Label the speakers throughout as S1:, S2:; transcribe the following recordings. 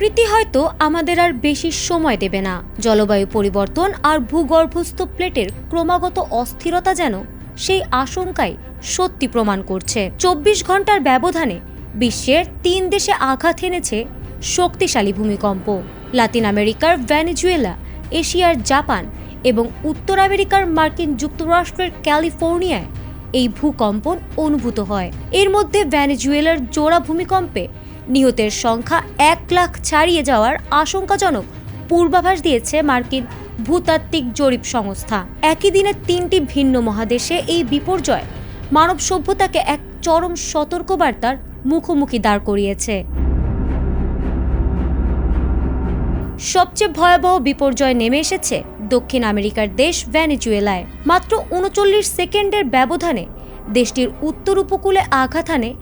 S1: প্রকৃতি হয়তো আমাদের আর বেশি সময় দেবে না। জলবায়ু পরিবর্তন আর ভূগর্ভস্থ প্লেটের ক্রমাগত অস্থিরতা যেন সেই আশঙ্কাই সত্যি প্রমাণ করছে। 24 ঘন্টার ব্যবধানে বিশ্বের 3 দেশে আঘাত এনেছে শক্তিশালী ভূমিকম্প। লাতিন আমেরিকার ভেনেজুয়েলা, এশিয়ার জাপান এবং উত্তর আমেরিকার মার্কিন যুক্তরাষ্ট্রের ক্যালিফোর্নিয়ায় এই ভূকম্পন অনুভূত হয়। এর মধ্যে ভেনেজুয়েলার জোড়া ভূমিকম্পে নিহতের সংখ্যা 1 লাখ ছাড়িয়ে যাওয়ার আশঙ্কাজনক পূর্বাভাস দিয়েছে মার্কিন ভূতাত্ত্বিক জরিপ সংস্থা। একই দিনে 3টি ভিন্ন মহাদেশে এই বিপর্যয় মানব সভ্যতাকে এক চরম সতর্কবার্তার মুখোমুখি দাঁড় করিয়েছে। সবচেয়ে ভয়াবহ বিপর্যয় নেমে এসেছে দক্ষিণ আমেরিকার দেশ ভেনেজুয়েলায়। মাত্র 39 সেকেন্ডের ব্যবধানে দেশটির উত্তর উপকূলে আঘাত হানে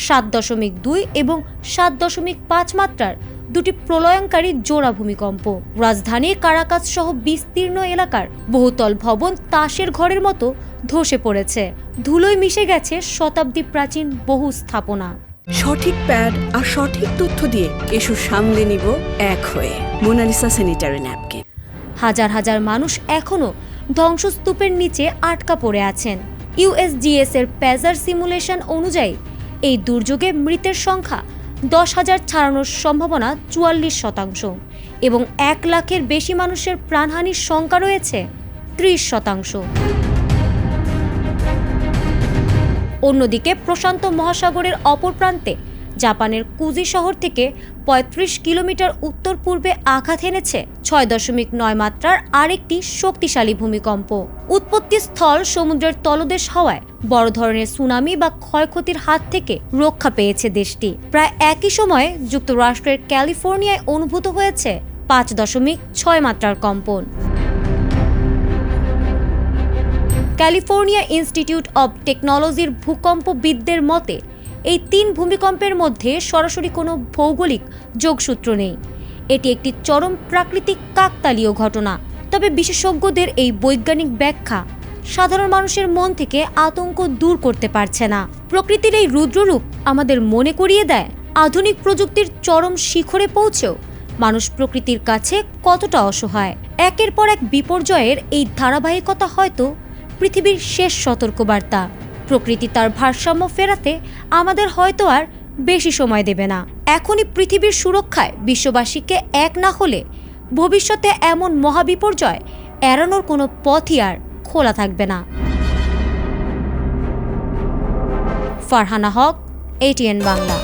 S1: 7.2 এবং 7.5 মাত্রার দুটি প্রলয়ঙ্কারী জোড়া ভূমিকম্প। রাজধানী কারাকাস সহ বিস্তীর্ণ এলাকার বহুতল ভবন তাসের ঘরের মতো ধসে পড়েছে। ধুলোয় মিশে গেছে শতাব্দী প্রাচীন বহু স্থাপনা।
S2: সঠিক প্যাড আর সঠিক তথ্য দিয়ে এসব সামলে নিব এক হয়ে। Monalisa sanitary napkin.
S1: হাজার হাজার মানুষ এখনো ধ্বংসস্তূপের নিচে আটকা পড়ে আছেন। ইউএসজিএস এর প্যাজার সিমুলেশন অনুযায়ী এই দুর্যোগে মৃতের সংখ্যা 10,000 ছাড়ানোর সম্ভাবনা 44% এবং 1 লাখের বেশি মানুষের প্রাণহানির শঙ্কা রয়েছে 30%। অন্যদিকে প্রশান্ত মহাসাগরের অপর প্রান্তে জাপানের কুজি শহর থেকে 35 কিলোমিটার উত্তর পূর্বে আঘাত এনেছে 6.9 মাত্রার আরেকটি শক্তিশালী ভূমিকম্প। উৎপত্তি স্থল সমুদ্রের তলদেশ হওয়ায় বড় ধরনের সুনামি বা ক্ষয়ক্ষতির হাত থেকে রক্ষা পেয়েছে দেশটি। প্রায় একই সময়ে যুক্তরাষ্ট্রের ক্যালিফোর্নিয়ায় অনুভূত হয়েছে 5.6 মাত্রার কম্পন। ক্যালিফোর্নিয়া ইনস্টিটিউট অব টেকনোলজির ভূকম্পবিদদের মতে এই 3 ভূমিকম্পের মধ্যে সরাসরি কোনো ভৌগোলিক যোগসূত্র নেই। এটি একটি চরম প্রাকৃতিক কাকতালীয় ঘটনা। তবে বিশেষজ্ঞদের এই বৈজ্ঞানিক ব্যাখ্যা সাধারণ মানুষের মন থেকে আতঙ্ক দূর করতে পারছে না। প্রকৃতির এই রুদ্ররূপ আমাদের মনে করিয়ে দেয় আধুনিক প্রযুক্তির চরম শিখরে পৌঁছেও মানুষ প্রকৃতির কাছে কতটা অসহায়। একের পর এক বিপর্যয়ের এই ধারাবাহিকতা হয়তো পৃথিবীর শেষ সতর্কবার্তা। প্রকৃতি তার ভারসাম্য ফেরাতে আমাদের হয়তো আর বেশি সময় দেবে না। এখনই পৃথিবীর সুরক্ষায় বিশ্ববাসীকে এক না হলে ভবিষ্যতে এমন মহাবিপর্যয় এড়ানোর কোনো পথই আর খোলা থাকবে না। ফারহানা হক, ATN বাংলা।